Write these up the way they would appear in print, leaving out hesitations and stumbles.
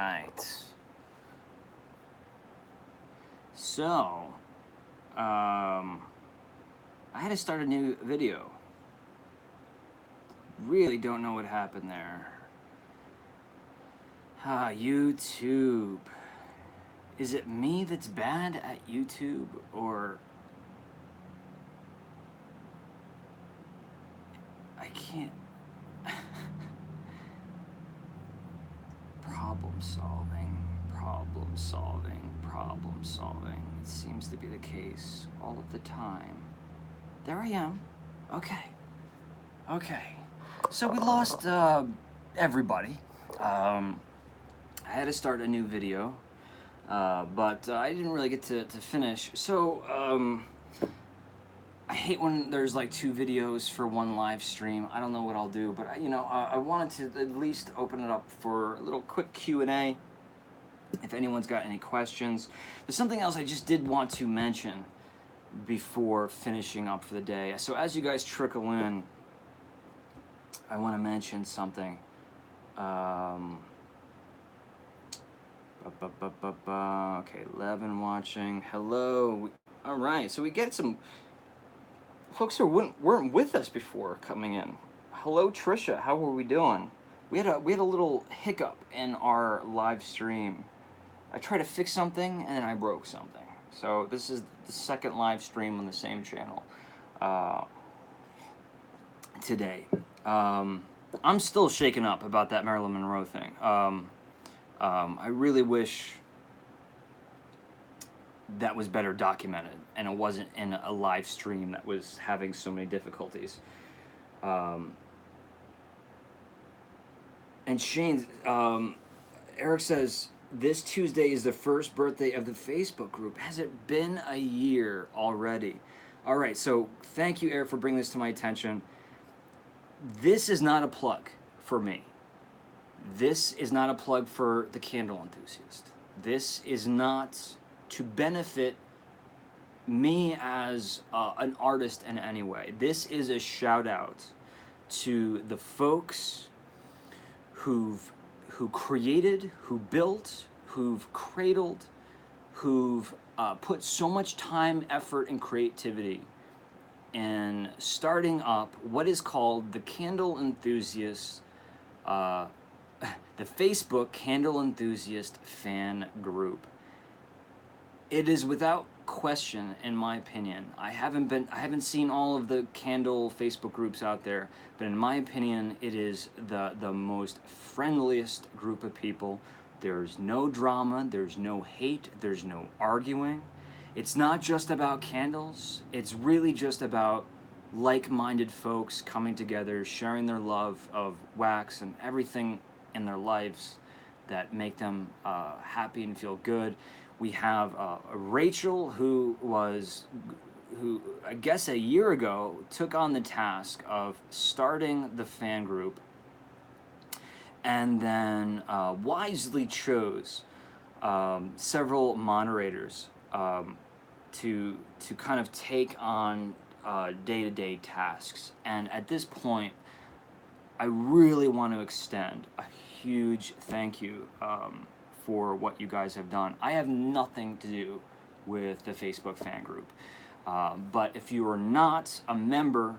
right. So, I had to start a new video. Really don't know what happened there. YouTube. Is it me that's bad at YouTube, or I can't. Problem solving, problem solving, problem solving. It seems to be the case all of the time. There I am. Okay. Okay. So we lost everybody. I had to start a new video, but I didn't really get to finish. So I hate when there's like two videos for one live stream. I don't know what I'll do, but I wanted to at least open it up for a little quick Q&A. If anyone's got any questions. There's something else I just did want to mention before finishing up for the day. So as you guys trickle in, I want to mention something. Okay, 11 watching. Hello. All right, so we get some folks who weren't with us before coming in. Hello, Trisha. How are we doing? We had a little hiccup in our live stream. I tried to fix something and then I broke something. So this is the second live stream on the same channel today. I'm still shaken up about that Marilyn Monroe thing. I really wish that was better documented and it wasn't in a live stream that was having so many difficulties. And Shane, Eric says, this Tuesday is the first birthday of the Facebook group. Has it been a year already? All right, so thank you, Eric, for bringing this to my attention. This is not a plug for me. This is not a plug for the Candle Enthusiast. This is not to benefit me as an artist in any way. This is a shout out to the folks who created, who built, who've cradled, who've put so much time, effort, and creativity in starting up what is called the Candle Enthusiast, the Facebook Candle Enthusiast fan group. It is without question, in my opinion. I haven't seen all of the candle Facebook groups out there, but in my opinion, it is the most friendliest group of people. There's no drama, there's no hate, there's no arguing. It's not just about candles. It's really just about like-minded folks coming together, sharing their love of wax and everything in their lives that make them happy and feel good. We have Rachel, who I guess a year ago took on the task of starting the fan group, and then wisely chose several moderators to kind of take on day-to-day tasks. And at this point, I really want to extend a huge thank you for what you guys have done. I have nothing to do with the Facebook fan group, but if you are not a member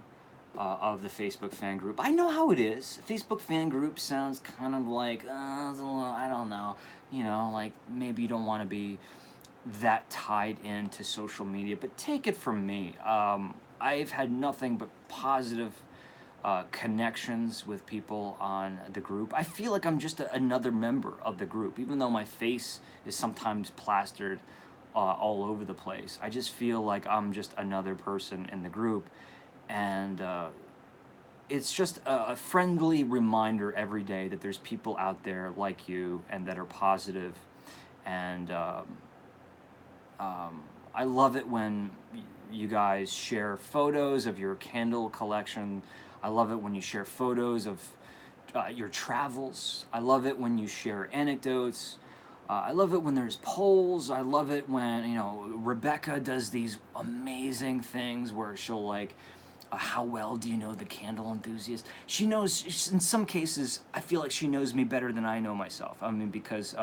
of the Facebook fan group, I know how it is. Facebook fan group sounds kind of like, I don't know, like maybe you don't want to be that tied into social media, but take it from me. I've had nothing but positive connections with people on the group. I feel like I'm just another member of the group, even though my face is sometimes plastered all over the place. I just feel like I'm just another person in the group, and it's just a friendly reminder every day that there's people out there like you and that are positive. And I love it when you guys share photos of your candle collection. I love it when you share photos of your travels. I love it when you share anecdotes. I love it when there's polls. I love it when, Rebecca does these amazing things where she'll how well do you know the candle enthusiast? She knows, in some cases, I feel like she knows me better than I know myself. I mean, because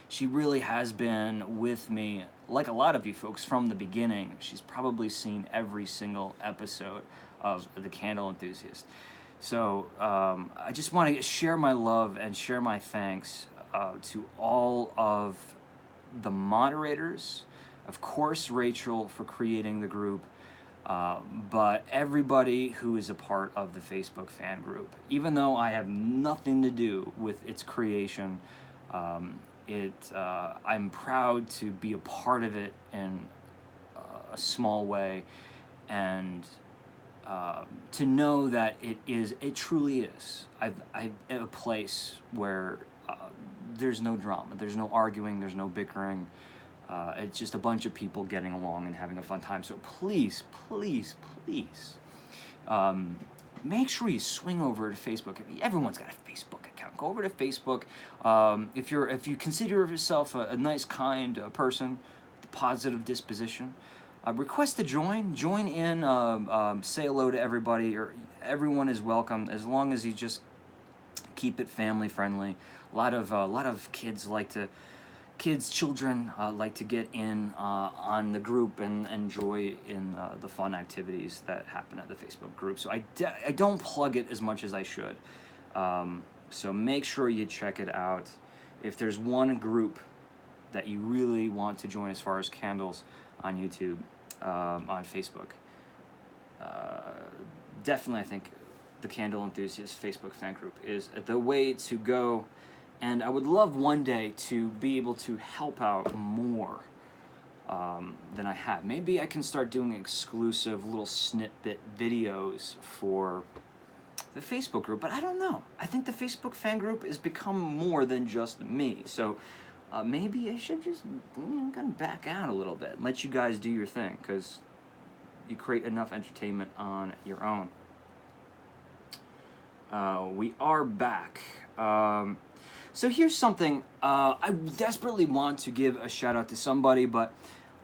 she really has been with me, like a lot of you folks, from the beginning. She's probably seen every single episode of the candle enthusiast. So I just want to share my love and share my thanks to all of the moderators, of course, Rachel for creating the group, but everybody who is a part of the Facebook fan group. Even though I have nothing to do with its creation, I'm proud to be a part of it in a small way, and to know that it truly is. I've a place where there's no drama, there's no arguing, there's no bickering. It's just a bunch of people getting along and having a fun time. So please, please, please, make sure you swing over to Facebook. Everyone's got a Facebook account. Go over to Facebook. If you consider yourself a nice, kind person, with a positive disposition, request to join. Join in. Say hello to everybody. Or everyone is welcome as long as you just keep it family friendly. A lot of children like to get in on the group and enjoy in the fun activities that happen at the Facebook group. So I don't plug it as much as I should. So make sure you check it out. If there's one group that you really want to join as far as candles on YouTube, on Facebook, definitely I think the Candle Enthusiast Facebook fan group is the way to go. And I would love one day to be able to help out more than I have. Maybe I can start doing exclusive little snippet videos for the Facebook group, but I don't know. I think the Facebook fan group has become more than just me. So maybe I should just kind of back out a little bit and let you guys do your thing, because you create enough entertainment on your own. We are back. So here's something, I desperately want to give a shout out to somebody, but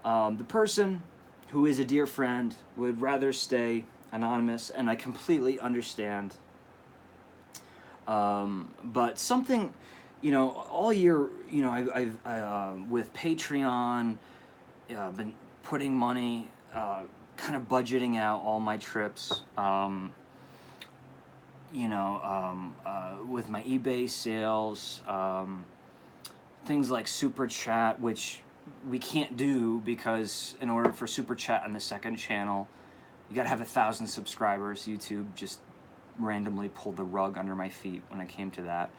the person who is a dear friend would rather stay anonymous, and I completely understand. But something, all year, I've with Patreon, been putting money, kind of budgeting out all my trips. With my eBay sales, things like Super Chat, which we can't do because in order for Super Chat on the second channel, you gotta have 1,000 subscribers. YouTube just randomly pulled the rug under my feet when it came to that.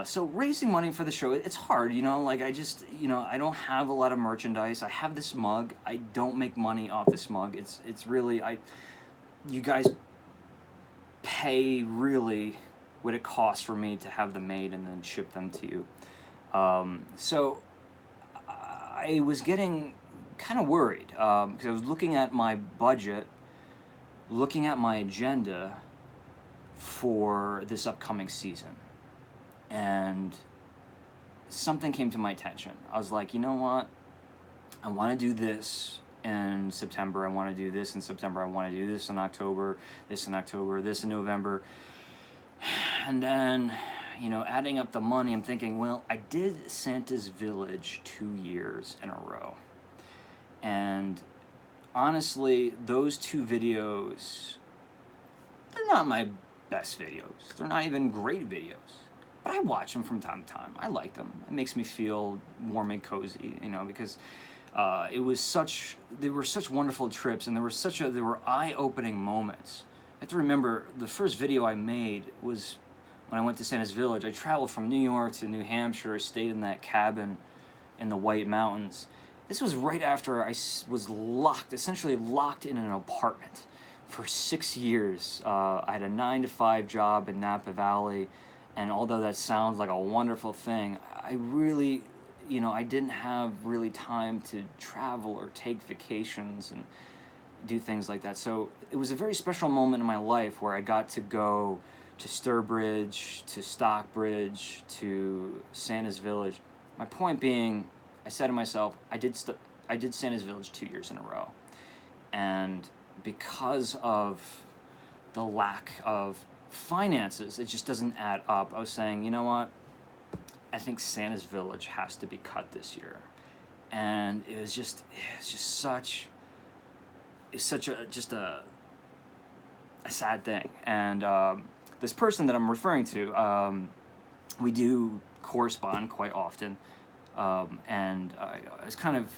So raising money for the show, it's hard, I don't have a lot of merchandise. I have this mug. I don't make money off this mug. It's really, you guys pay really what it costs for me to have them made and then ship them to you. So I was getting kind of worried because I was looking at my budget, looking at my agenda for this upcoming season, and something came to my attention. I was like, you know what? I want to do this in September. I want to do this in September. I want to do this in October, this in October, this in November. And then, adding up the money, I'm thinking, well, I did Santa's Village 2 years in a row. And honestly, those 2 videos, they're not my best videos. They're not even great videos. But I watch them from time to time. I like them. It makes me feel warm and cozy, because they were such wonderful trips, and there were eye-opening moments. I have to remember the first video I made was when I went to Santa's Village. I traveled from New York to New Hampshire, stayed in that cabin in the White Mountains. This was right after I was essentially locked in an apartment for 6 years. I had a 9-to-5 job in Napa Valley, and although that sounds like a wonderful thing, I really, I didn't have really time to travel or take vacations and do things like that. So it was a very special moment in my life where I got to go to Sturbridge, to Stockbridge, to Santa's Village. My point being, I said to myself, I did Santa's Village 2 years in a row, and because of the lack of finances. It just doesn't add up. I was saying, you know what? I think Santa's Village has to be cut this year, and it's just such a sad thing. And this person that I'm referring to, we do correspond quite often, and I was kind of,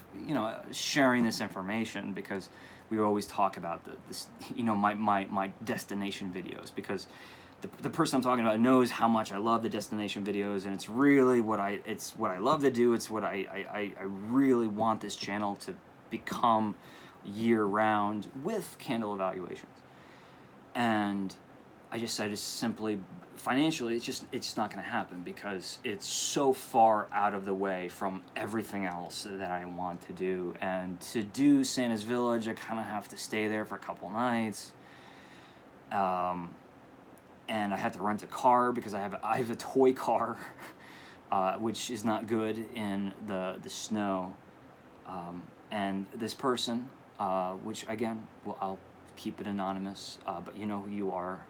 sharing this information because we always talk about my destination videos, because the person I'm talking about knows how much I love the destination videos, and it's really what I love to do. It's what I really want this channel to become year round with candle evaluations. And I just simply, financially, it's just not going to happen, because it's so far out of the way from everything else that I want to do. And to do Santa's Village, I kind of have to stay there for a couple nights. And I had to rent a car because I have a toy car, which is not good in the snow. And this person, which again, I'll keep it anonymous, but you know who you are.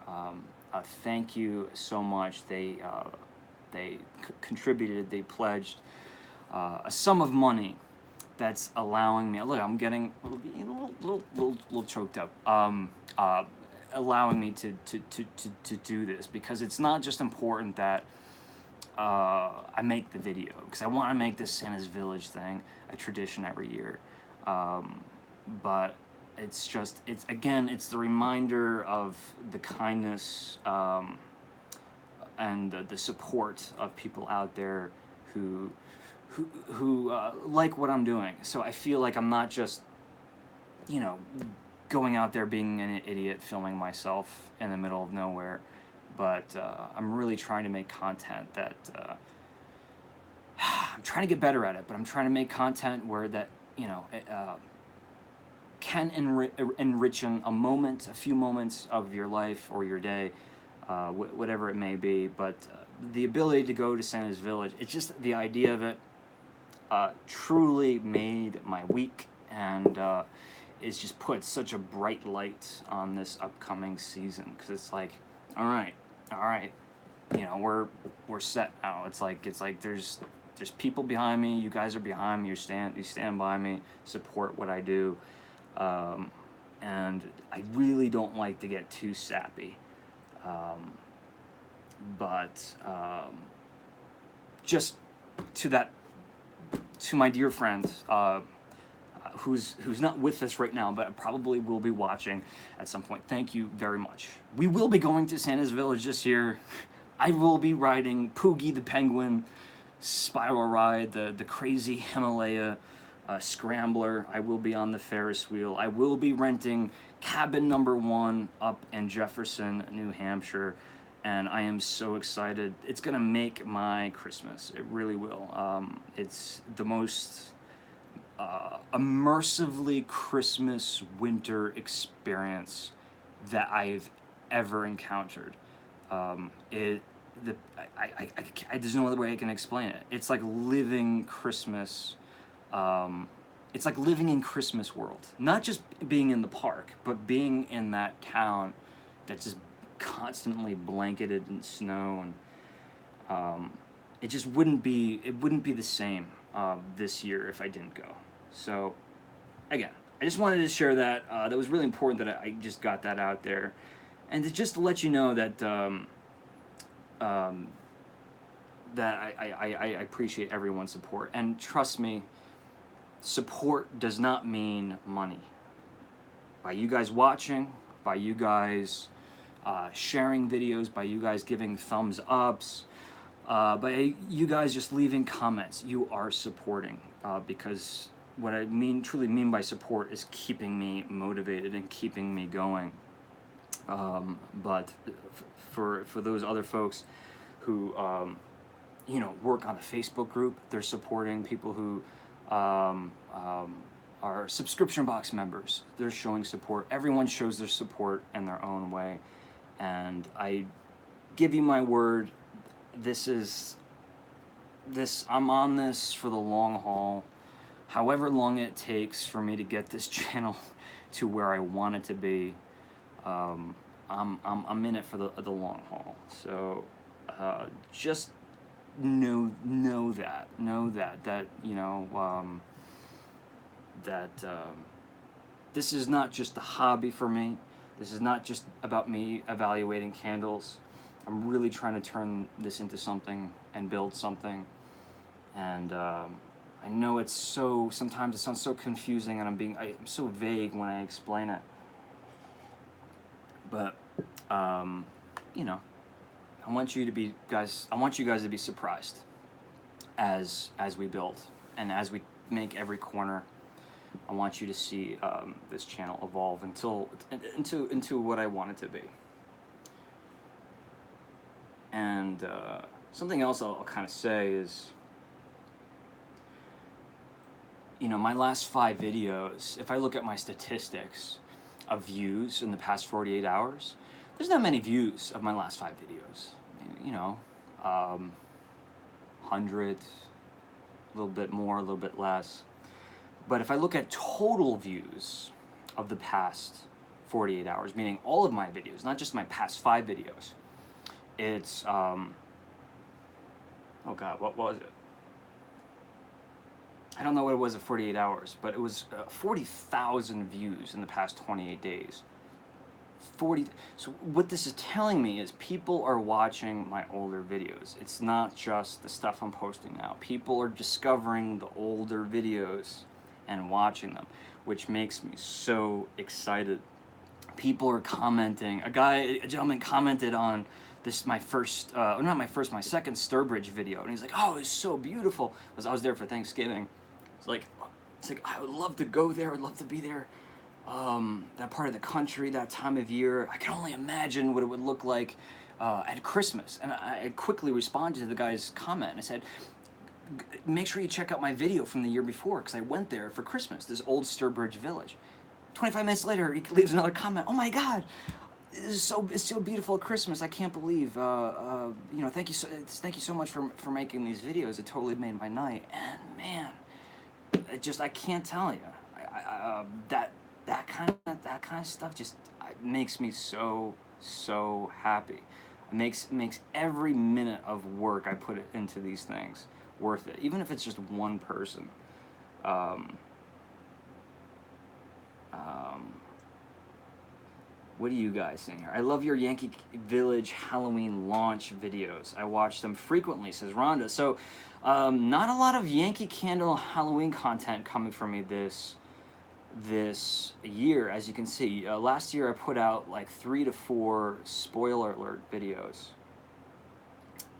Thank you so much. They contributed. They pledged a sum of money that's allowing me. Look, I'm getting a little choked up. Allowing me to do this, because it's not just important that I make the video, because I want to make this Santa's Village thing a tradition every year, but it's the reminder of the kindness and the support of people out there who like what I'm doing. So I feel like I'm not just going out there being an idiot filming myself in the middle of nowhere, but I'm really trying to make content that I'm trying to get better at it, but I'm trying to make content where that can enrich a few moments of your life or your day, whatever it may be. But the ability to go to Santa's Village, it's just the idea of it truly made my week, and it's just put such a bright light on this upcoming season, because it's like, all right, we're set now. It's like there's people behind me. You guys are behind me. You stand by me, support what I do, and I really don't like to get too sappy, but just to my dear friend, who's not with us right now, but probably will be watching at some point. Thank you very much. We will be going to Santa's Village this year. I will be riding Poogie the Penguin spiral ride, the crazy Himalaya scrambler. I will be on the Ferris wheel. I will be renting cabin number 1 up in Jefferson, New Hampshire, and I am so excited. It's gonna make my Christmas. It really will. It's the most immersively Christmas winter experience that I've ever encountered. There's no other way I can explain it. It's like living Christmas. It's like living in Christmas world. Not just being in the park, but being in that town that's just constantly blanketed in snow, and it just wouldn't be the same this year if I didn't go. So again, I just wanted to share that. That was really important that I just got that out there, and to let you know that that I appreciate everyone's support. And trust me, support does not mean money. By you guys watching, by you guys sharing videos, by you guys giving thumbs ups, by you guys just leaving comments, you are supporting, because what I truly mean by support is keeping me motivated and keeping me going. But for those other folks who work on a Facebook group, they're supporting people who are subscription box members. They're showing support. Everyone shows their support in their own way, and I give you my word. I'm on this for the long haul. However long it takes for me to get this channel to where I want it to be, I'm in it for the long haul. So just know that that this is not just a hobby for me. This is not just about me evaluating candles. I'm really trying to turn this into something and build something. And I know it's so, sometimes it sounds so confusing, and I'm so vague when I explain it. But you know, I want you guys to be surprised as we build and as we make every corner. I want you to see this channel evolve into what I want it to be. And something else I'll kind of say is, my last 5 videos, if I look at my statistics of views in the past 48 hours, there's not many views of my last 5 videos. 100, a little bit more, a little bit less. But if I look at total views of the past 48 hours, meaning all of my videos, not just my past 5 videos, it's, oh God, what was it? I don't know what it was at 48 hours, but it was 40,000 views in the past 28 days. So what this is telling me is people are watching my older videos. It's not just the stuff I'm posting now. People are discovering the older videos and watching them, which makes me so excited. People are commenting. A gentleman commented on this, my second Sturbridge video, and he's like, "Oh, it's so beautiful." Because I was there for Thanksgiving. It's like I would love to go there. I'd love to be there. That part of the country, that time of year. I can only imagine what it would look like at Christmas. And I quickly responded to the guy's comment. I said, "Make sure you check out my video from the year before, because I went there for Christmas, this old Sturbridge village." 25 minutes later, he leaves another comment. "Oh my God, it's so beautiful at Christmas. I can't believe, thank you so much for making these videos. It totally made my night." And man, I can't tell you, that kind of stuff just makes me so happy. It makes every minute of work I put into these things worth it, even if it's just one person. What are you guys saying here? "I love your Yankee Village Halloween launch videos. I watch them frequently," says Rhonda. So, not a lot of Yankee Candle Halloween content coming from me this year, as you can see. Last year I put out like 3 to 4 spoiler alert videos.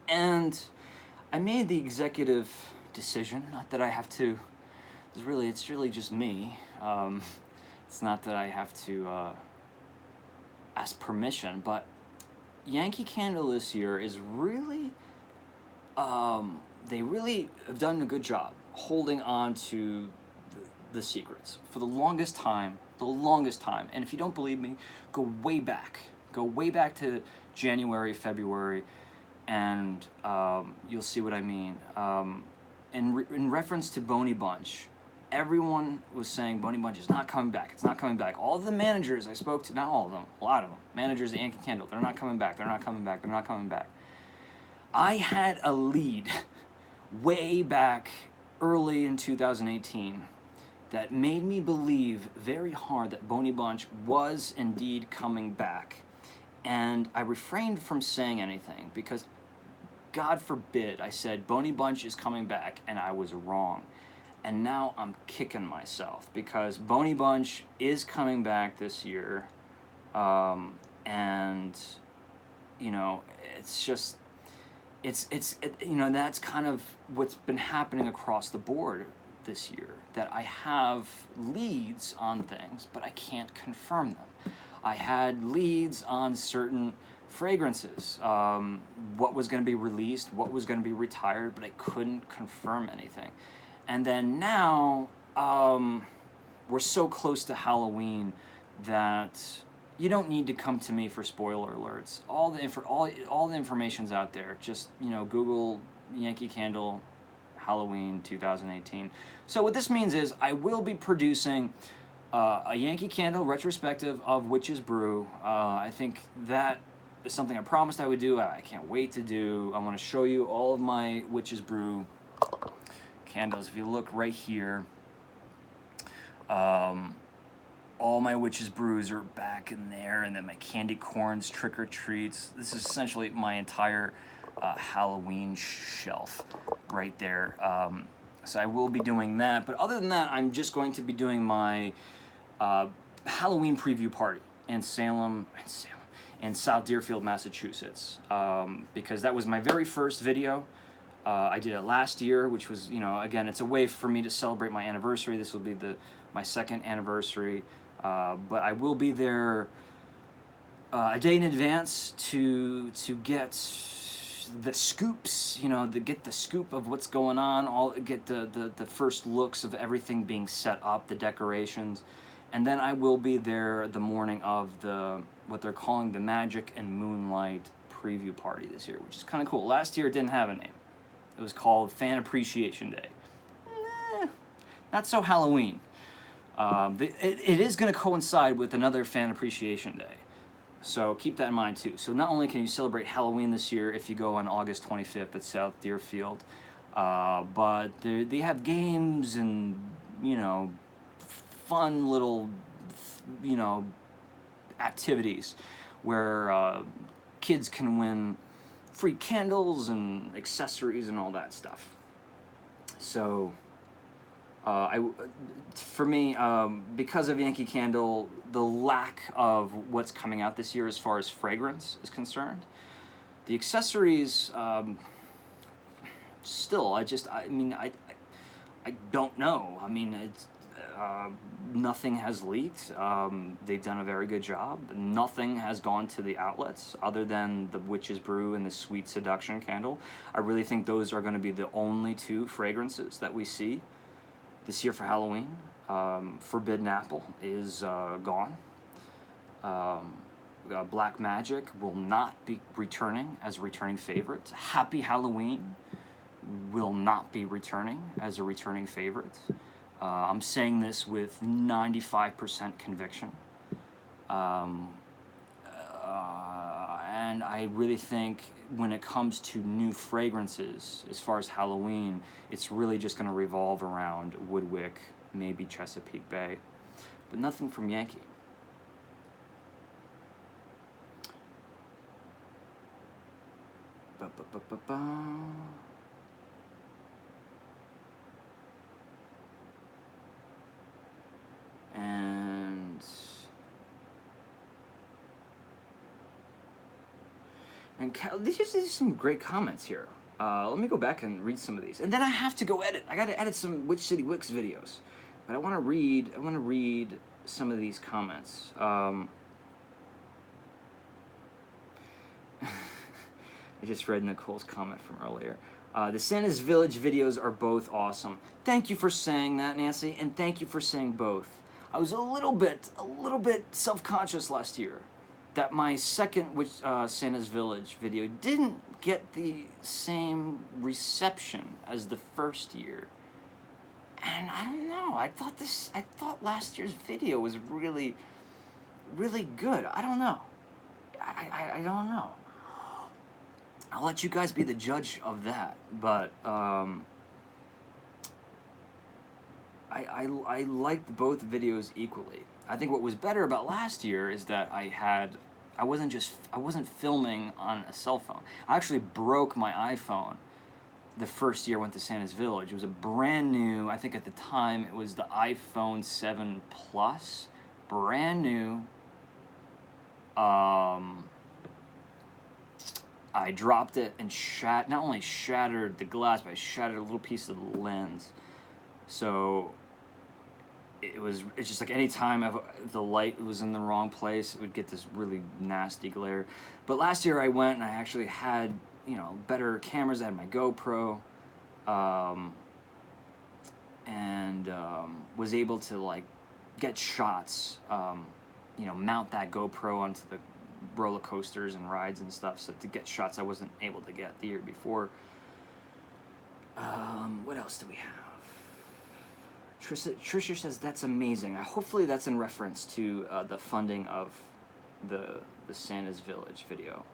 And I made the executive decision, not that I have to, it's really just me. It's not that I have to ask permission, but Yankee Candle this year is really, they really have done a good job holding on to the secrets for the longest time. And if you don't believe me, go way back to January, February, and you'll see what I mean. In reference to Boney Bunch, everyone was saying Boney Bunch is not coming back. It's not coming back. All of the managers I spoke to, not all of them, a lot of them, managers at Yankee Candle, they're not coming back. I had a lead way back early in 2018 that made me believe very hard that Boney Bunch was indeed coming back. And I refrained from saying anything because, God forbid, I said Boney Bunch is coming back, and I was wrong. And now I'm kicking myself because Boney Bunch is coming back this year. And, it's just, that's kind of what's been happening across the board this year, that I have leads on things, but I can't confirm them. I had leads on certain fragrances, what was going to be released, what was going to be retired, but I couldn't confirm anything. And then now, we're so close to Halloween that you don't need to come to me for spoiler alerts. All the information's out there. Just, Google Yankee Candle Halloween 2018. So what this means is I will be producing A Yankee Candle retrospective of Witch's Brew. I think that is something I promised I would do. I can't wait to do. I want to show you all of my Witch's Brew candles. If you look right here, all my Witch's Brews are back in there, and then my candy corns, trick or treats. This is essentially my entire Halloween shelf right there. So I will be doing that. But other than that, I'm just going to be doing my Halloween preview party in in South Deerfield, Massachusetts, because that was my very first video. I did it last year, which was, again, it's a way for me to celebrate my anniversary. This will be my second anniversary, but I will be there a day in advance to get the scoops, get the scoop of what's going on, get the first looks of everything being set up, the decorations, and then I will be there the morning of what they're calling the Magic and Moonlight preview party this year, which is kind of cool. Last year it didn't have a name. It was called Fan Appreciation Day. Not so Halloween. It is going to coincide with another Fan Appreciation Day. So keep that in mind too. So not only can you celebrate Halloween this year if you go on August 25th at South Deerfield, but they have games and, fun little, activities where kids can win free candles and accessories and all that stuff. So for me, because of Yankee Candle, the lack of what's coming out this year as far as fragrance is concerned, the accessories, still, I don't know. I mean, it's, nothing has leaked. They've done a very good job. Nothing has gone to the outlets other than the Witch's Brew and the Sweet Seduction candle. I really think those are going to be the only two fragrances that we see this year for Halloween. Forbidden Apple is gone. Black Magic will not be returning as a returning favorite. Happy Halloween will not be returning as a returning favorite. I'm saying this with 95% conviction. And I really think when it comes to new fragrances, as far as Halloween, it's really just going to revolve around Woodwick, maybe Chesapeake Bay, but nothing from Yankee. And these are some great comments here. Let me go back and read some of these, and then I have to go edit. I got to edit some Witch City Wicks videos, but I want to read some of these comments. I just read Nicole's comment from earlier. The Santa's Village videos are both awesome. Thank you for saying that, Nancy, and thank you for saying both. I was a little bit self-conscious last year that my second Santa's Village video didn't get the same reception as the first year. And I don't know, I thought last year's video was really, really good. I don't know. I don't know. I'll let you guys be the judge of that, but I liked both videos equally. I think what was better about last year is that I wasn't filming on a cell phone. I actually broke my iPhone the first year I went to Santa's Village. It was a brand new, I think at the time it was the iPhone 7 Plus, brand new. I dropped it and not only shattered the glass, but I shattered a little piece of the lens. So it's just like any time the light was in the wrong place, it would get this really nasty glare. But last year I went and I actually had, better cameras. I had my GoPro, and was able to get shots, mount that GoPro onto the roller coasters and rides and stuff, so to get shots I wasn't able to get the year before. What else do we have? Trisha says that's amazing. Hopefully that's in reference to the funding of the Santa's Village video.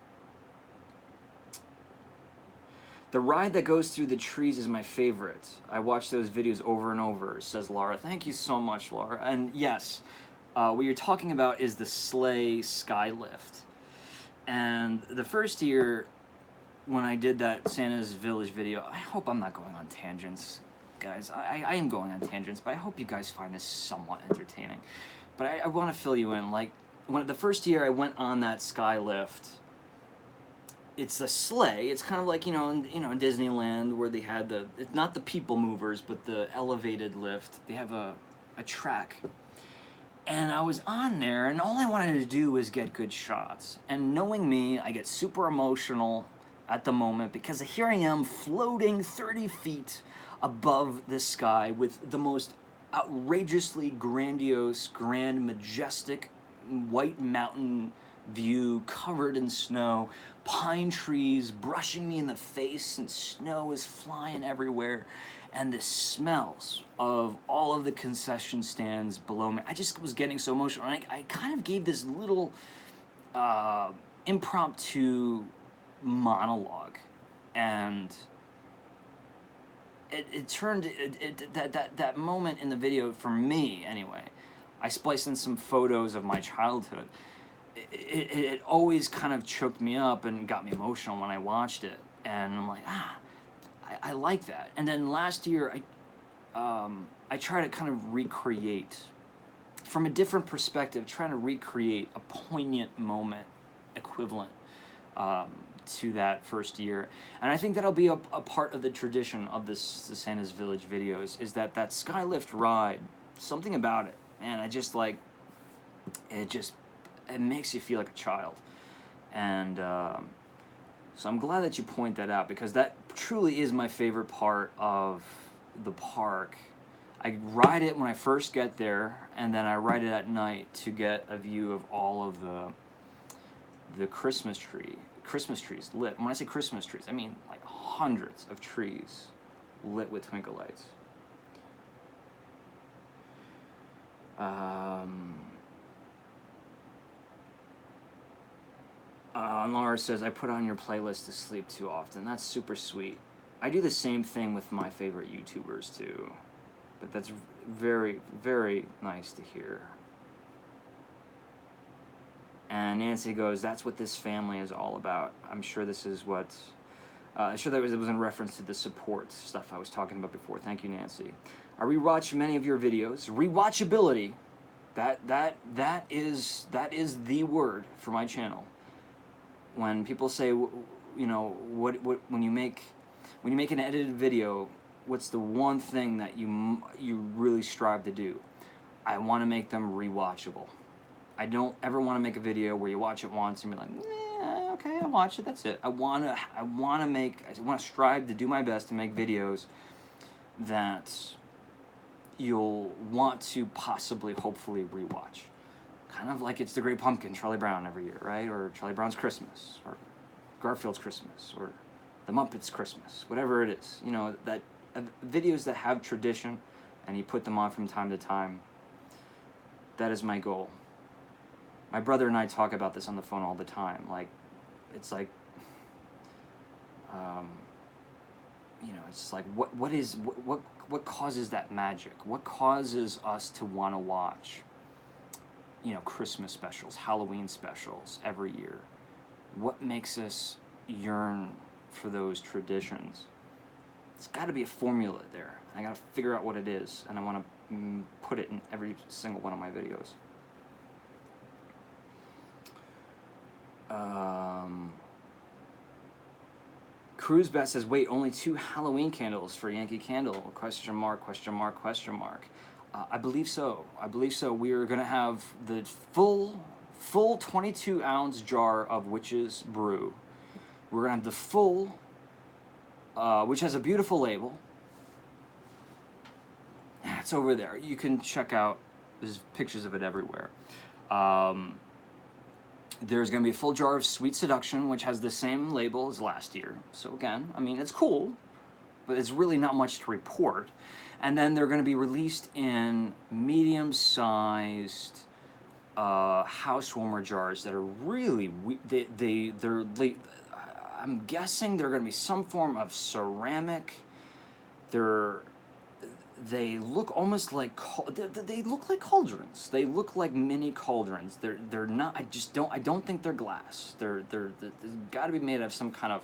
The ride that goes through the trees is my favorite. I watch those videos over and over, says Laura. Thank you so much, Laura. And yes, what you're talking about is the sleigh sky lift. And the first year when I did that Santa's Village video, I hope I'm not going on tangents, guys. I am going on tangents, but I hope you guys find this somewhat entertaining. But I want to fill you in. Like, the first year I went on that sky lift, it's a sleigh. It's kind of like, in Disneyland where they had it's not the people movers, but the elevated lift. They have a track. And I was on there, and all I wanted to do was get good shots. And knowing me, I get super emotional at the moment because here I am floating 30 feet above the sky with the most outrageously grandiose, grand, majestic white mountain view covered in snow, pine trees brushing me in the face, and snow is flying everywhere, and the smells of all of the concession stands below me. I just was getting so emotional. I kind of gave this little impromptu monologue, and it turned that moment in the video, for me anyway, I spliced in some photos of my childhood. It always kind of choked me up and got me emotional when I watched it, and I'm like, I like that. And then last year I tried to kind of recreate from a different perspective, trying to recreate a poignant moment equivalent to that first year. And I think that'll be a part of the tradition of the Santa's Village videos, is that skylift ride, something about it, man, I just like, it makes you feel like a child. And so I'm glad that you point that out, because that truly is my favorite part of the park. I ride it when I first get there, and then I ride it at night to get a view of all of the Christmas trees lit. When I say Christmas trees, I mean like hundreds of trees lit with twinkle lights. Laura says, I put on your playlist to sleep too often. That's super sweet. I do the same thing with my favorite YouTubers too. But that's very, very nice to hear. And Nancy goes, that's what this family is all about. I'm sure this is what... I'm sure that it was in reference to the support stuff I was talking about before. Thank you, Nancy. I rewatch many of your videos. Rewatchability, that is the word for my channel. When people say, what when you make an edited video, what's the one thing that you really strive to do? I want to make them rewatchable. I don't ever want to make a video where you watch it once and be like, okay, I watched it, that's it. I want to strive to do my best to make videos that you'll want to possibly, hopefully rewatch. Kind of like it's The Great Pumpkin, Charlie Brown every year, right? Or Charlie Brown's Christmas, or Garfield's Christmas, or The Muppets' Christmas, whatever it is. That videos that have tradition, and you put them on from time to time. That is my goal. My brother and I talk about this on the phone all the time. Like, it's like, it's like what causes that magic? What causes us to want to watch, Christmas specials, Halloween specials every year? What makes us yearn for those traditions? It's got to be a formula there. I got to figure out what it is, and I want to put it in every single one of my videos. Cruise Bet says, wait, only 2 Halloween candles for Yankee Candle? Question mark, question mark, question mark. I believe so. We are going to have the full 22-ounce jar of Witch's Brew. We're going to have the full, which has a beautiful label. It's over there. You can check out, there's pictures of it everywhere. There's going to be a full jar of Sweet Seduction, which has the same label as last year. So again, I mean, it's cool. but it's really not much to report. And then they're going to be released in medium-sized house warmer jars that are really I'm guessing they're going to be some form of ceramic. They look almost like they look like cauldrons. They look like mini cauldrons. They're not. I don't think they're glass. They're got to be made of some kind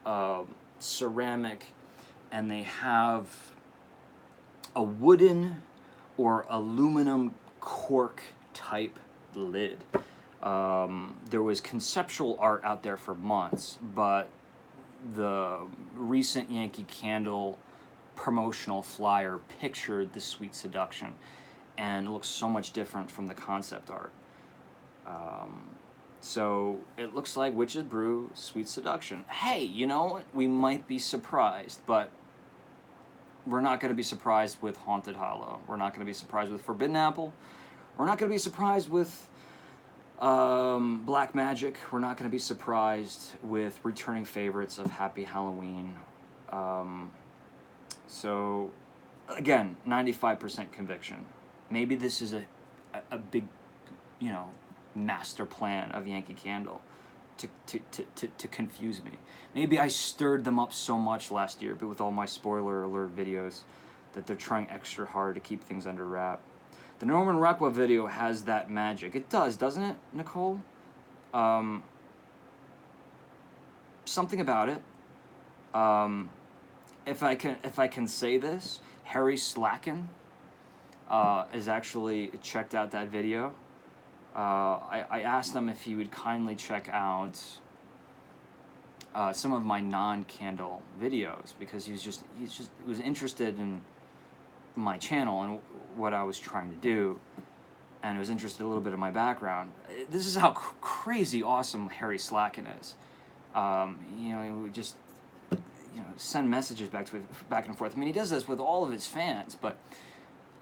of ceramic, and they have a wooden or aluminum cork type lid. There was conceptual art out there for months, but the recent Yankee Candle promotional flyer pictured the Sweet Seduction, and it looks so much different from the concept art. So it looks like Witch's Brew Sweet Seduction. Hey, you know what? We might be surprised, but we're not going to be surprised with Haunted Hollow. We're not going to be surprised with Forbidden Apple. We're not going to be surprised with Black Magic. We're not going to be surprised with returning favorites of Happy Halloween. So, again, 95% conviction. Maybe this is a big, master plan of Yankee Candle to confuse me. Maybe I stirred them up so much last year, but with all my spoiler alert videos, that they're trying extra hard to keep things under wrap. The Norman Rockwell video has that magic. It does, doesn't it, Nicole? Something about it. If I can say this, Harry Slacken has actually checked out that video. I asked him if he would kindly check out some of my non-candle videos, because he was interested in my channel and what I was trying to do, and was interested in a little bit of my background. This is how crazy awesome Harry Slacken is. He would just send messages back and forth. I mean, he does this with all of his fans, but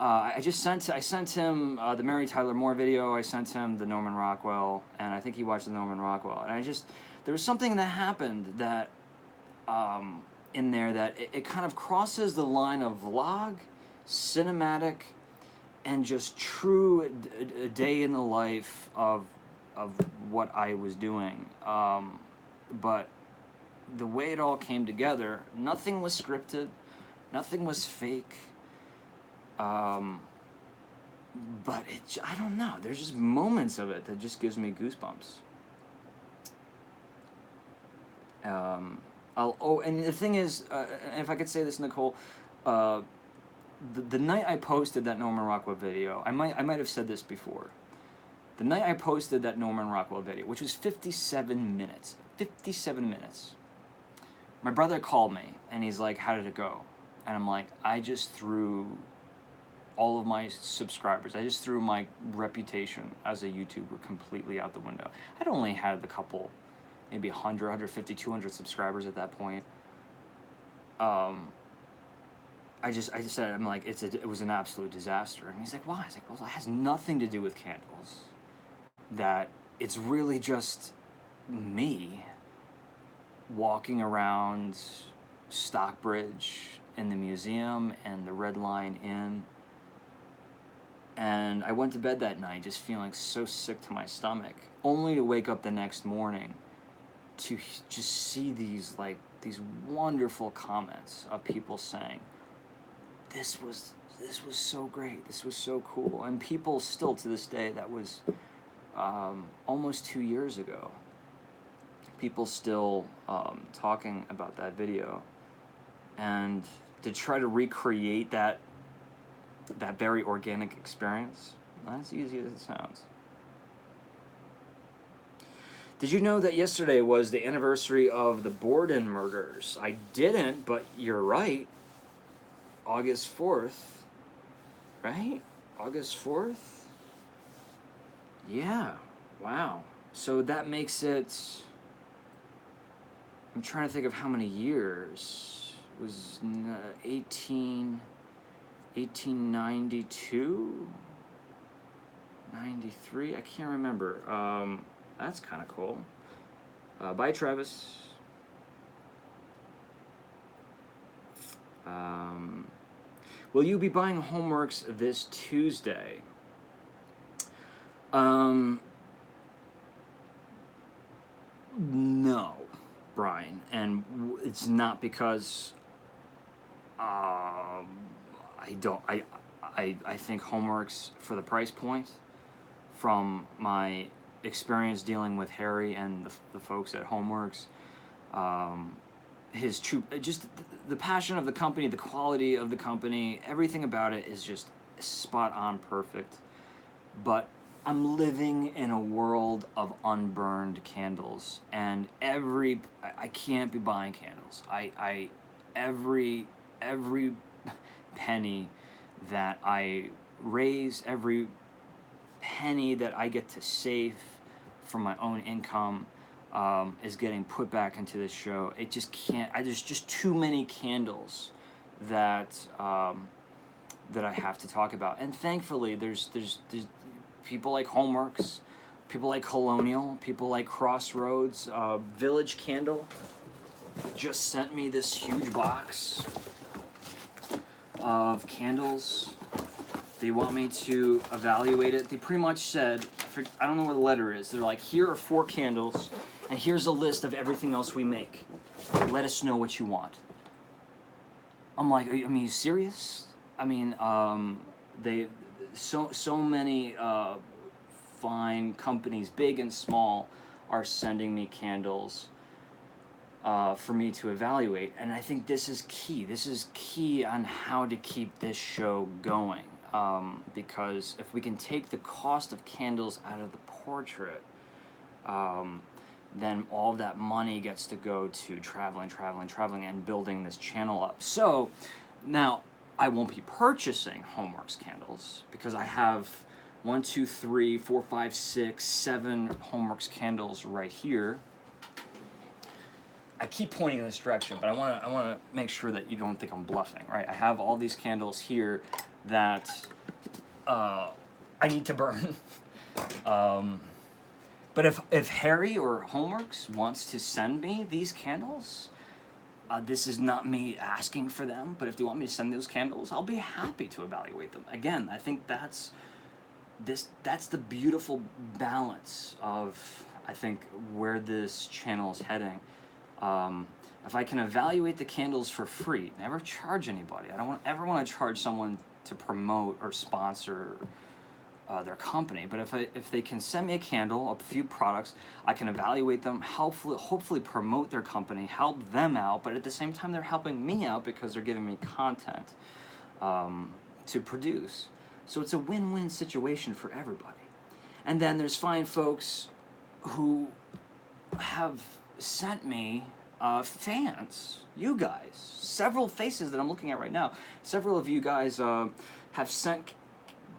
I sent him the Mary Tyler Moore video. I sent him the Norman Rockwell, and I think he watched the Norman Rockwell. And there was something that happened that in there that it kind of crosses the line of vlog, cinematic, and just true a day in the life of what I was doing. But the way it all came together, nothing was scripted, nothing was fake. But I don't know, there's just moments of it that just gives me goosebumps. And the thing is, if I could say this, Nicole, the night I posted that Norman Rockwell video, I might have said this before. The night I posted that Norman Rockwell video, which was 57 minutes, my brother called me, and he's like, how did it go? And I'm like, I just threw all of my subscribers, I just threw my reputation as a YouTuber completely out the window. I'd only had a couple, maybe 100, 150, 200 subscribers at that point. I just said, I'm like, it was an absolute disaster. And he's like, why? I was like, well, it has nothing to do with candles. That it's really just me walking around Stockbridge in the museum and the Red Lion Inn. And I went to bed that night just feeling so sick to my stomach, only to wake up the next morning to just see these wonderful comments of people saying, this was so great, this was so cool. And people still to this day, that was almost 2 years ago, people still talking about that video. And to try to recreate that very organic experience, not as easy as it sounds. Did you know that yesterday was the anniversary of the Borden murders? I didn't, but you're right. August 4th, right? August 4th? Yeah, wow. So that makes it, I'm trying to think of how many years. It was 1892? 93? I can't remember. That's kind of cool. Bye, Travis. Will you be buying Homeworks this Tuesday? No, Brian, and it's not because I don't. I think Homeworks, for the price point, from my experience dealing with Harry and the folks at Homeworks, his true, just the passion of the company, the quality of the company, everything about it is just spot on perfect. But I'm living in a world of unburned candles, and I can't be buying candles. Every penny that I raise, every penny that I get to save from my own income, is getting put back into this show. It just can't. There's just too many candles that that I have to talk about. And thankfully, there's people like Homeworks, people like Colonial, people like Crossroads, Village Candle just sent me this huge box of candles. They want me to evaluate it. They pretty much said, I don't know where the letter is. They're like, here are 4 candles, and here's a list of everything else we make. Let us know what you want. I'm like, are you serious? I mean, so many fine companies, big and small, are sending me candles for me to evaluate, and I think this is key. This is key on how to keep this show going, because if we can take the cost of candles out of the portrait, then all that money gets to go to traveling, and building this channel up. So now I won't be purchasing Homeworks candles because I have 1, 2, 3, 4, 5, 6, 7 Homeworks candles right here. I keep pointing in this direction, but I want to make sure that you don't think I'm bluffing, right? I have all these candles here that I need to burn. But if Harry or Homeworks wants to send me these candles, this is not me asking for them, but if they want me to send those candles, I'll be happy to evaluate them. Again, I think that's the beautiful balance of, I think, where this channel is heading. If I can evaluate the candles for free, never charge anybody. I don't ever want to charge someone to promote or sponsor their company. But if they can send me a candle, a few products, I can evaluate them, hopefully promote their company, help them out, but at the same time they're helping me out because they're giving me content to produce. So it's a win-win situation for everybody. And then there's fine folks who have sent me fans, you guys, several faces that I'm looking at right now. Several of you guys have sent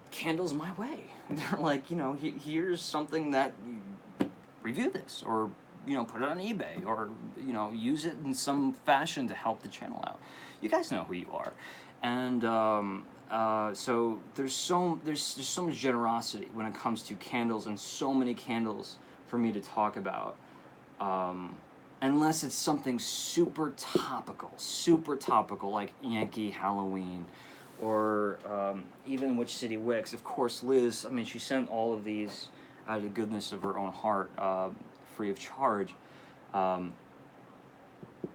candles my way. They're like, here's something that, review this, or put it on eBay, or use it in some fashion to help the channel out. You guys know who you are, and so there's so much generosity when it comes to candles, and so many candles for me to talk about. Unless it's something super topical like Yankee Halloween, or even Witch City Wicks. Of course, Liz, she sent all of these out of the goodness of her own heart, free of charge.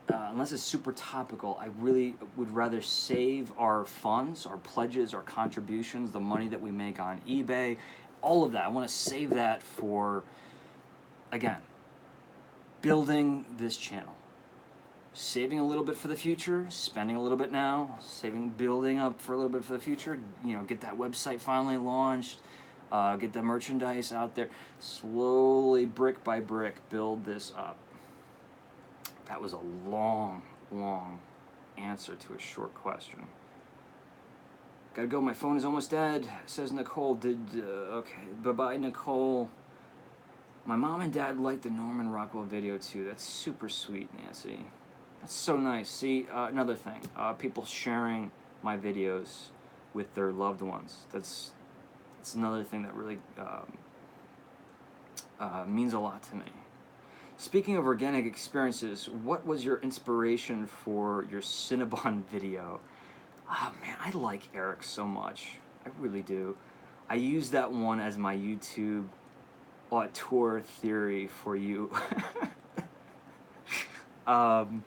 Unless it's super topical, I really would rather save our funds, our pledges, our contributions, the money that we make on eBay, all of that. I want to save that for, again, building this channel. Saving a little bit for the future, spending a little bit now, building up for a little bit for the future, get that website finally launched, get the merchandise out there, slowly, brick by brick, build this up. That was a long answer to a short question. Gotta go, my phone is almost dead, says Nicole. Okay, bye-bye, Nicole. My mom and dad liked the Norman Rockwell video too. That's super sweet, Nancy. That's so nice. See, another thing, people sharing my videos with their loved ones. That's another thing that really means a lot to me. Speaking of organic experiences, what was your inspiration for your Cinnabon video? Oh man, I like Eric so much. I really do. I use that one as my YouTube auteur theory for you. um,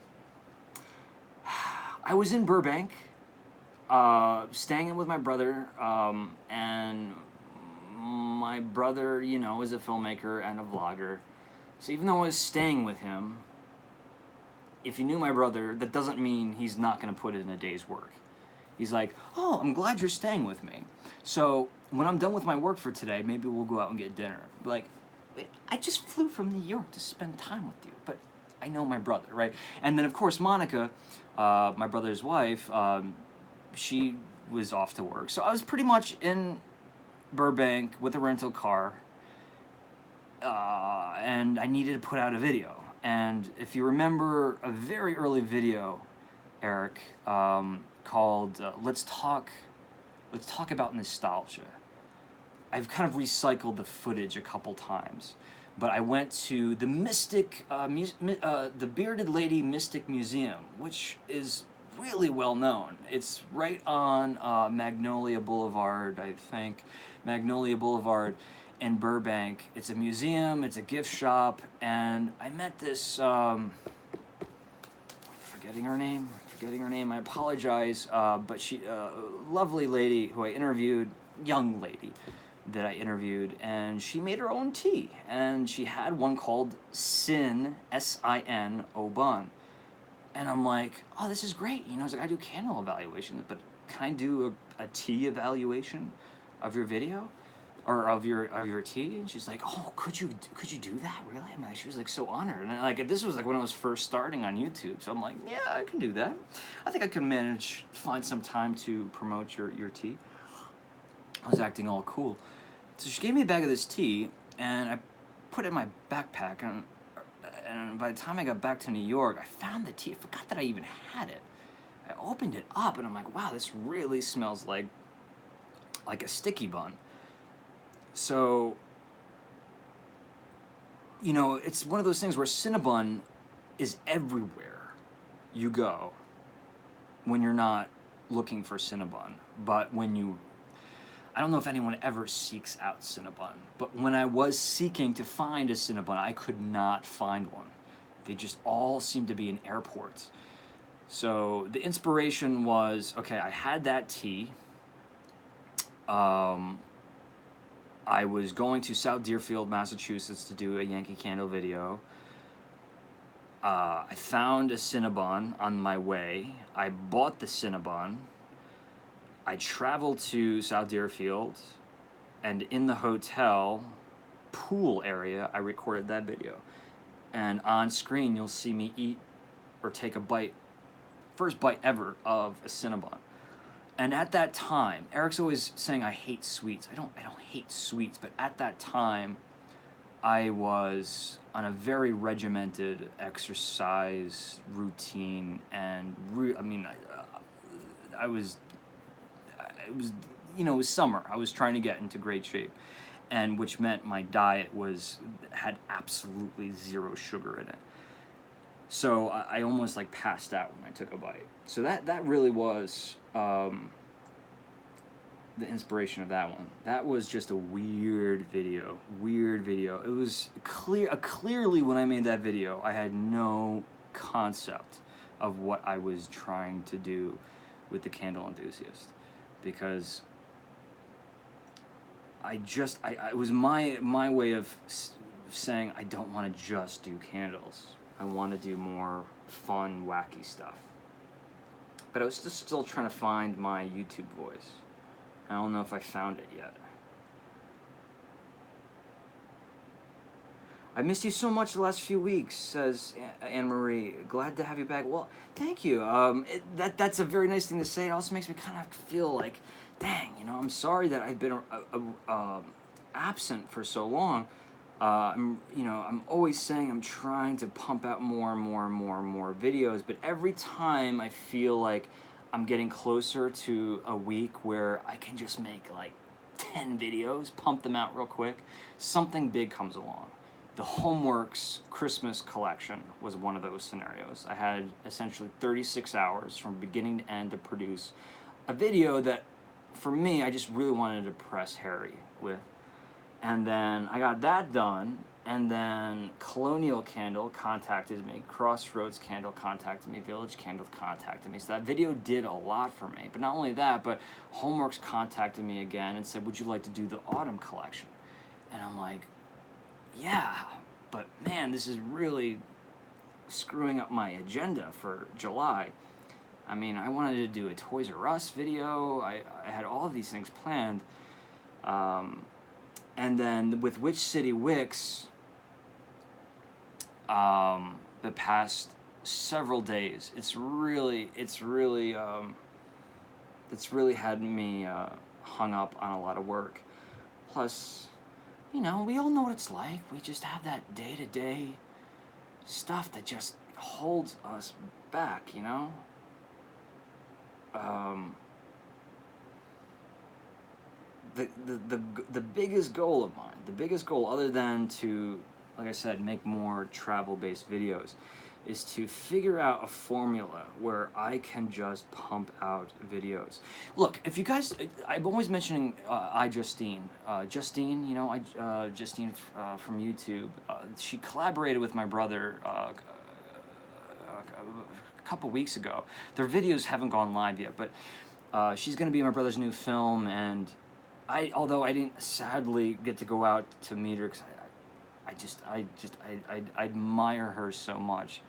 I was in Burbank, staying in with my brother, and my brother, you know, is a filmmaker and a vlogger. So even though I was staying with him, if you knew my brother, that doesn't mean he's not going to put in a day's work. He's like, oh, I'm glad you're staying with me. So when I'm done with my work for today, maybe we'll go out and get dinner. Like, I just flew from New York to spend time with you, but I know my brother, right? And then, of course, Monica, my brother's wife, she was off to work. So I was pretty much in Burbank with a rental car, and I needed to put out a video. And if you remember a very early video, Eric, called Let's Talk About Nostalgia. I've kind of recycled the footage a couple times, but I went to the the Bearded Lady Mystic Museum, which is really well known. It's right on Magnolia Boulevard, I think, Magnolia Boulevard in Burbank. It's a museum, it's a gift shop, and I met this forgetting her name. I apologize, but she, lovely lady who I interviewed, young lady that I interviewed, and she made her own tea, and she had one called Sin, S-I-N, Oban. And I'm like, oh, this is great. You know, I was like, I do candle evaluations, but can I do a tea evaluation of your video? Or of your tea? And she's like, oh, could you do that, really? I mean, she was like so honored. And like, this was like when I was first starting on YouTube, so I'm like, yeah, I can do that. I think I can manage find some time to promote your tea. I was acting all cool. So she gave me a bag of this tea, and I put it in my backpack, and by the time I got back to New York, I found the tea. I forgot that I even had it. I opened it up, and I'm like, wow, this really smells like a sticky bun. So, you know, it's one of those things where Cinnabon is everywhere you go when you're not looking for Cinnabon. But when you, I don't know if anyone ever seeks out Cinnabon, but when I was seeking to find a Cinnabon, I could not find one. They just all seem to be in airports. So the inspiration was, okay, I had that tea. I was going to South Deerfield, Massachusetts to do a Yankee Candle video. I found a Cinnabon on my way. I bought the Cinnabon. I traveled to South Deerfield, and in the hotel pool area, I recorded that video. And on screen, you'll see me eat or take a bite, first bite ever of a Cinnabon. And at that time, Eric's always saying I hate sweets. I don't hate sweets, but at that time, I was on a very regimented exercise routine, and I was, it was, you know, it was summer. I was trying to get into great shape, and which meant my diet had absolutely zero sugar in it. So I almost like passed out when I took a bite. So that really was the inspiration of that one. That was just a weird video. It was clearly when I made that video, I had no concept of what I was trying to do with the Candle Enthusiast, because it was my way of saying I don't want to just do candles. I want to do more fun, wacky stuff. But I was just still trying to find my YouTube voice. I don't know if I found it yet. I missed you so much the last few weeks, says Anne-Marie. Glad to have you back. Well, thank you. That's a very nice thing to say. It also makes me kind of feel like, dang, you know, I'm sorry that I've been absent for so long. I'm always saying I'm trying to pump out more and more videos, but every time I feel like I'm getting closer to a week where I can just make like 10 videos, pump them out real quick, something big comes along. The Homeworks Christmas collection was one of those scenarios. I had essentially 36 hours from beginning to end to produce a video that, for me, I just really wanted to press Harry with. And then I got that done, and then Colonial Candle contacted me, Crossroads Candle contacted me, Village Candle contacted me. So that video did a lot for me. But not only that, but Homeworks contacted me again and said, would you like to do the autumn collection? And I'm like, yeah, but man, this is really screwing up my agenda for July. I mean, I wanted to do a Toys R Us video. I had all of these things planned. And then with Which City Wicks, the past several days, it's really had me hung up on a lot of work. Plus, you know, we all know what it's like. We just have that day-to-day stuff that just holds us back, you know? The biggest goal of mine, the biggest goal other than to, like I said, make more travel-based videos, is to figure out a formula where I can just pump out videos. Look, if you guys, I'm always mentioning Justine, you know, Justine from YouTube. She collaborated with my brother a couple weeks ago. Their videos haven't gone live yet, but she's going to be in my brother's new film, and although I didn't sadly get to go out to meet her, because I admire her so much.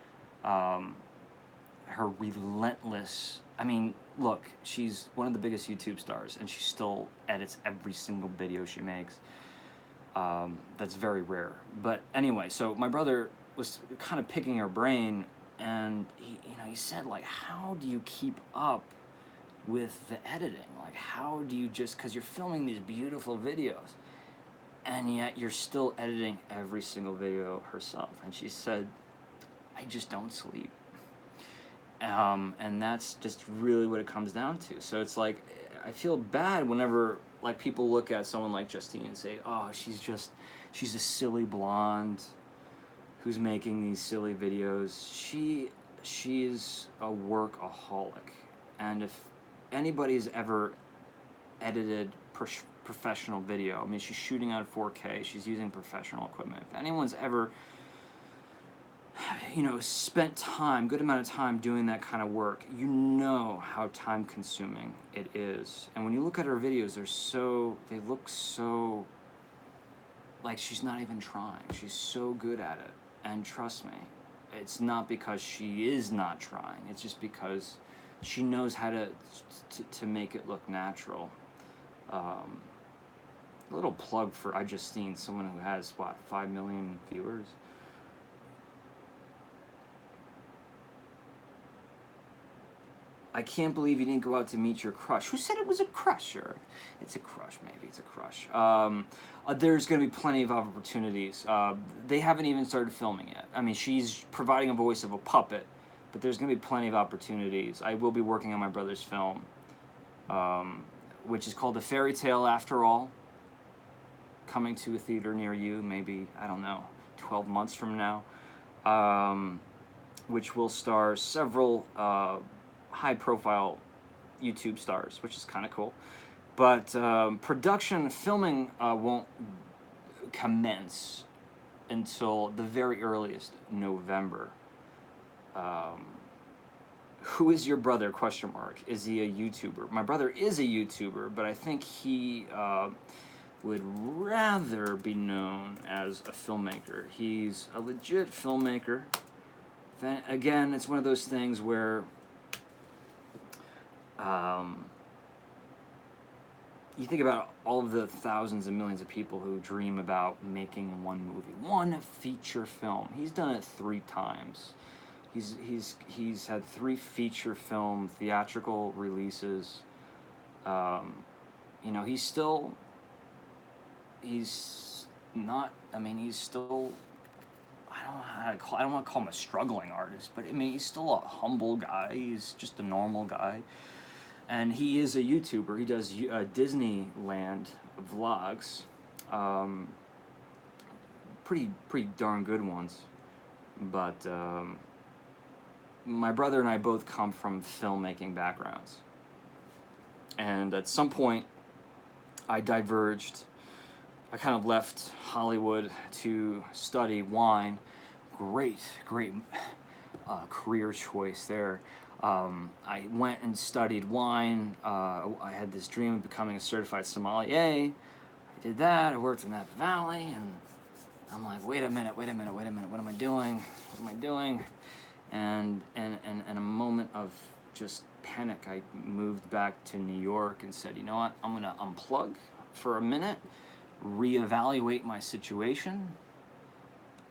Her relentless, I mean, look, she's one of the biggest YouTube stars, and she still edits every single video she makes. That's very rare. But anyway, so my brother was kind of picking her brain, and he said, like, how do you keep up with the editing? Like, how do you just, because you're filming these beautiful videos, and yet you're still editing every single video herself? And she said, I just don't sleep. And that's just really what it comes down to. So it's like, I feel bad whenever, like, people look at someone like Justine and say, oh, she's a silly blonde who's making these silly videos. She's a workaholic. And if anybody's ever edited professional video, I mean, she's shooting on 4K, she's using professional equipment. If anyone's ever, spent good amount of time doing that kind of work, you know how time consuming it is. And when you look at her videos, they look so like she's not even trying. She's so good at it. And trust me, it's not because she is not trying. It's just because she knows how to make it look natural. A little plug for Justine, someone who has, 5 million viewers? I can't believe you didn't go out to meet your crush. Who said it was a crush? Or it's a crush, maybe. It's a crush. There's going to be plenty of opportunities. They haven't even started filming yet. I mean, she's providing a voice of a puppet, but there's going to be plenty of opportunities. I will be working on my brother's film, which is called A Fairy Tale After All, coming to a theater near you, maybe, I don't know, 12 months from now, which will star several high-profile YouTube stars, which is kind of cool. But filming won't commence until the very earliest November. Who is your brother? ? Is he a YouTuber? My brother is a YouTuber, but I think he would rather be known as a filmmaker. He's a legit filmmaker. Then, again, it's one of those things where you think about all of the thousands and millions of people who dream about making one movie, one feature film. He's done it 3 times. He's had 3 feature film theatrical releases. He's still not. I mean, he's still. I don't want to call him a struggling artist, but I mean, he's still a humble guy. He's just a normal guy. And he is a YouTuber. He does Disneyland vlogs, pretty darn good ones. But my brother and I both come from filmmaking backgrounds, and at some point I diverged. I kind of left Hollywood to study wine. Great career choice there. I went and studied wine. I had this dream of becoming a certified sommelier. I did that. I worked in that valley, and I'm like, wait a minute. What am I doing? And in a moment of just panic, I moved back to New York and said, you know what? I'm gonna unplug for a minute, reevaluate my situation.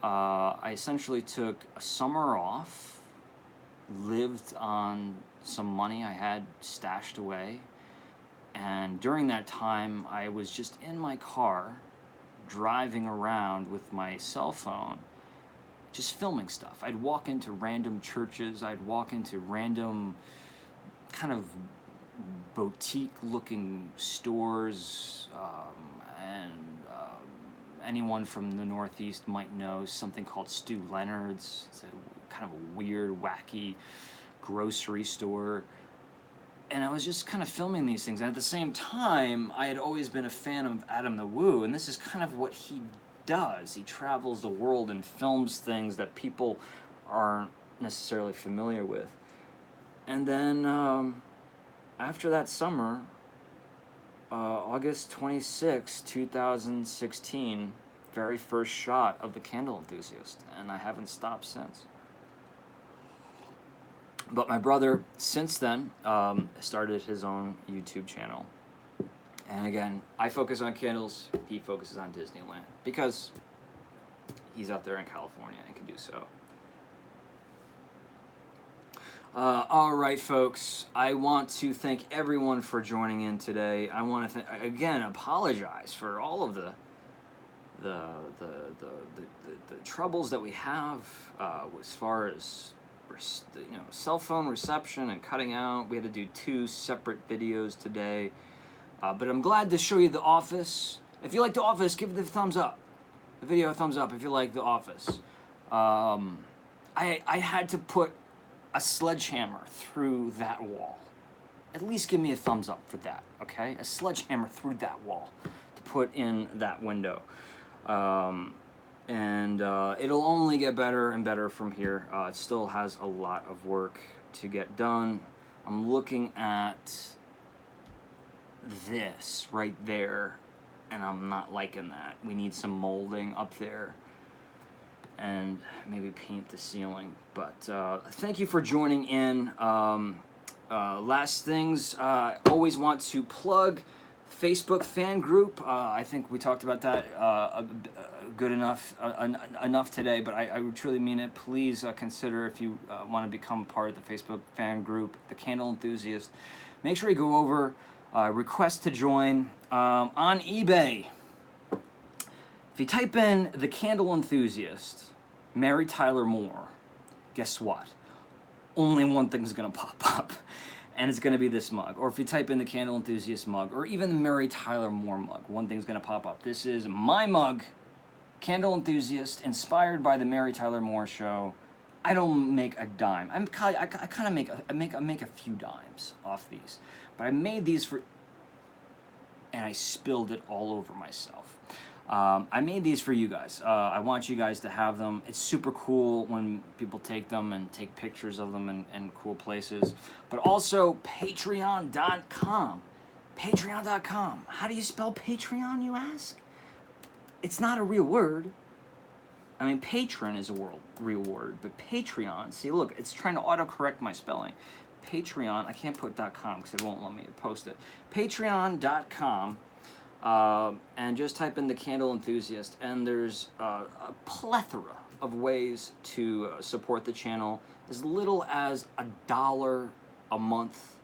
I essentially took a summer off, lived on some money I had stashed away, and during that time I was just in my car driving around with my cell phone just filming stuff. I'd walk into random churches, I'd walk into random kind of boutique looking stores, and anyone from the Northeast might know something called Stu Leonard's. It's a kind of a weird, wacky grocery store. And I was just kind of filming these things. And at the same time, I had always been a fan of Adam the Woo, and this is kind of what he does. He travels the world and films things that people aren't necessarily familiar with. And then after that summer, August 26, 2016, very first shot of The Candle Enthusiast, and I haven't stopped since. But my brother, since then, started his own YouTube channel. And again, I focus on candles, he focuses on Disneyland, because he's out there in California and can do so. All right, folks. I want to thank everyone for joining in today. I want to again apologize for all of the troubles that we have as far as cell phone reception and cutting out. We had to do 2 separate videos today, but I'm glad to show you The Office. If you like The Office, give the thumbs up. The video a thumbs up if you like The Office. I had to put a sledgehammer through that wall. At least give me a thumbs up for that, okay? A sledgehammer through that wall to put in that window. And it'll only get better and better from here. It still has a lot of work to get done. I'm looking at this right there, and I'm not liking that. We need some molding up there, and maybe paint the ceiling. But thank you for joining in. Last things, always want to plug Facebook fan group. I think we talked about that good enough today, but I truly mean it. Please consider, if you want to become part of the Facebook fan group, The Candle Enthusiast, make sure you go over, request to join on eBay. If you type in The Candle Enthusiast, Mary Tyler Moore, guess what? Only one thing's gonna pop up, and it's gonna be this mug. Or if you type in The Candle Enthusiast mug, or even the Mary Tyler Moore mug, one thing's gonna pop up. This is my mug, Candle Enthusiast, inspired by the Mary Tyler Moore show. I don't make a dime. I kind of make a few dimes off these, but I made these for, and I spilled it all over myself. I made these for you guys. I want you guys to have them. It's super cool when people take them and take pictures of them in cool places. But also Patreon.com. Patreon.com. How do you spell Patreon, you ask? It's not a real word. I mean, patron is a real word, but Patreon, see, look, it's trying to autocorrect my spelling. Patreon, I can't put .com because it won't let me post it. Patreon.com. And just type in The Candle Enthusiast, and there's a plethora of ways to support the channel, as little as $1 a month,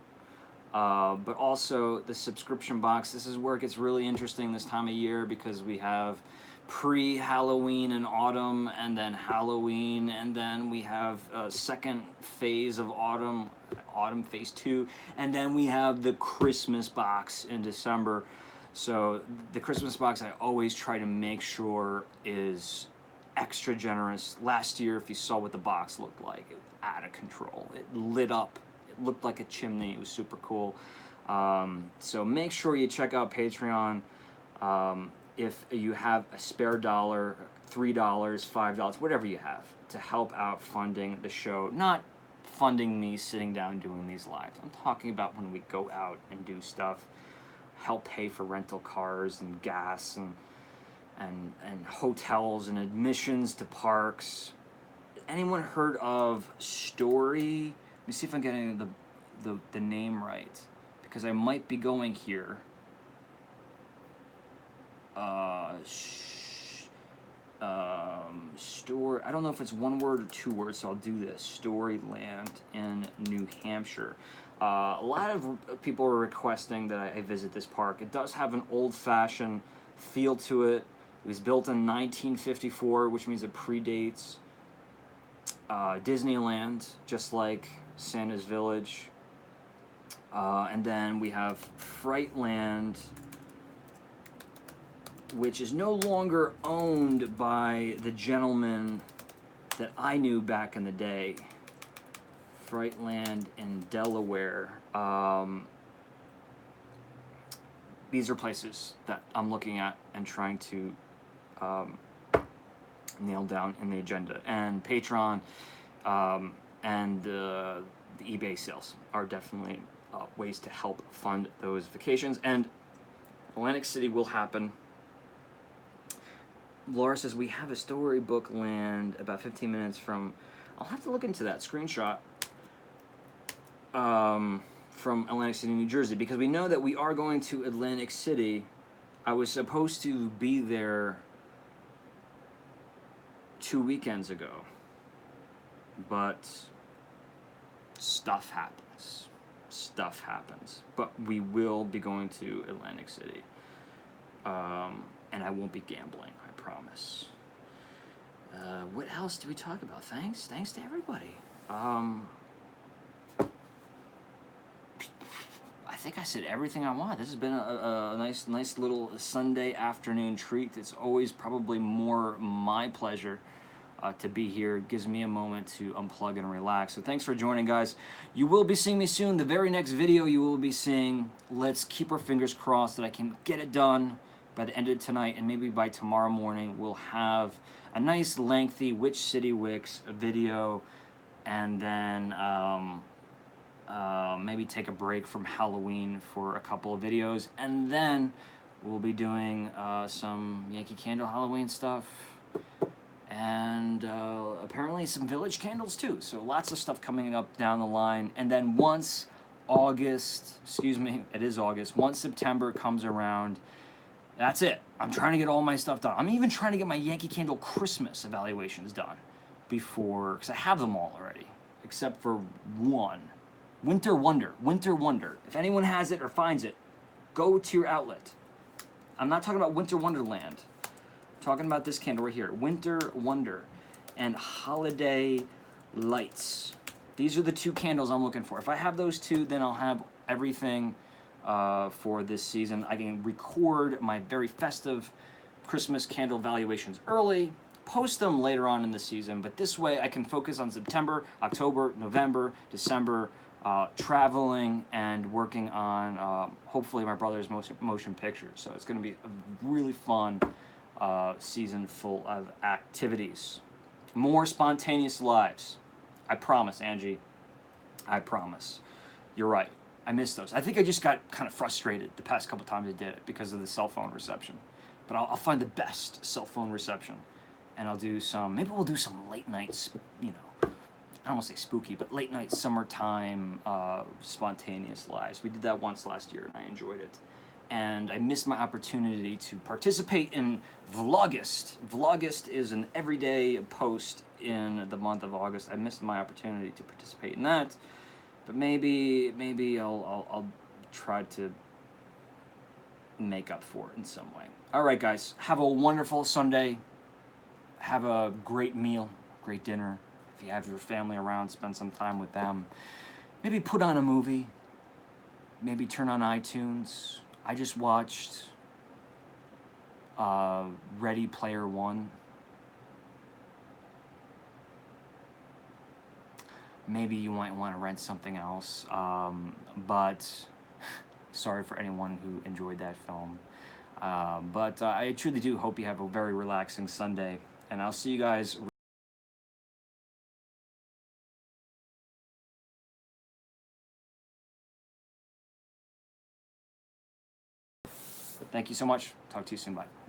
but also the subscription box. This is where it gets really interesting this time of year, because we have pre-Halloween and autumn, and then Halloween, and then we have a second phase of autumn phase 2, and then we have the Christmas box in December. So the Christmas box I always try to make sure is extra generous. Last year, if you saw what the box looked like, it was out of control. It lit up. It looked like a chimney. It was super cool. So make sure you check out Patreon. If you have a spare dollar, $3, $5, whatever you have, to help out funding the show. Not funding me sitting down doing these lives. I'm talking about when we go out and do stuff, help pay for rental cars and gas and hotels and admissions to parks. Anyone heard of Story? Let me see if I'm getting the name right, because I might be going here. Story. I don't know if it's one word or two words, so I'll do this. Storyland in New Hampshire. A lot of people are requesting that I visit this park. It does have an old-fashioned feel to it. It was built in 1954, which means it predates Disneyland, just like Santa's Village. And then we have Frightland, which is no longer owned by the gentleman that I knew back in the day. Frightland in Delaware. These are places that I'm looking at and trying to nail down in the agenda. And Patreon and the eBay sales are definitely ways to help fund those vacations. And Atlantic City will happen. Laura says, we have a storybook land about 15 minutes from... I'll have to look into that screenshot from Atlantic City, New Jersey, because we know that we are going to Atlantic City. I was supposed to be there 2 weekends ago, but stuff happens. Stuff happens. But we will be going to Atlantic City. And I won't be gambling, I promise. What else do we talk about? Thanks to everybody. I think I said everything I want. This has been a nice little Sunday afternoon treat. It's always probably more my pleasure to be here. It gives me a moment to unplug and relax. So thanks for joining, guys. You will be seeing me soon. The very next video you will be seeing, let's keep our fingers crossed that I can get it done by the end of tonight, and maybe by tomorrow morning we'll have a nice lengthy Which City Wicks video, and then maybe take a break from Halloween for a couple of videos, and then we'll be doing some Yankee Candle Halloween stuff, and apparently some Village Candles too. So lots of stuff coming up down the line. And then once it is August, once September comes around, that's it. I'm trying to get all my stuff done. I'm even trying to get my Yankee Candle Christmas evaluations done before, because I have them all already, except for one. Winter Wonder. If anyone has it or finds it, go to your outlet. I'm not talking about Winter Wonderland. I'm talking about this candle right here. Winter Wonder and Holiday Lights. These are the two candles I'm looking for. If I have those two, then I'll have everything for this season. I can record my very festive Christmas candle valuations early, post them later on in the season, but this way I can focus on September, October, November, December, traveling and working on hopefully my brother's motion pictures. So it's going to be a really fun season full of activities. More spontaneous lives. I promise, Angie. I promise. You're right. I missed those. I think I just got kind of frustrated the past couple times I did it because of the cell phone reception. But I'll find the best cell phone reception, and I'll do maybe we'll do some late nights, I don't want to say spooky, but late night summertime spontaneous lives. We did that once last year, and I enjoyed it. And I missed my opportunity to participate in Vlogust. Vlogust is an everyday post in the month of August. I missed my opportunity to participate in that. But maybe I'll try to make up for it in some way. All right, guys. Have a wonderful Sunday. Have a great meal, great dinner. If you have your family around, spend some time with them. Maybe put on a movie. Maybe turn on iTunes. I just watched Ready Player One. maybe you might want to rent something else. But sorry for anyone who enjoyed that film. But I truly do hope you have a very relaxing Sunday, and I'll see you guys. Thank you so much. Talk to you soon. Bye.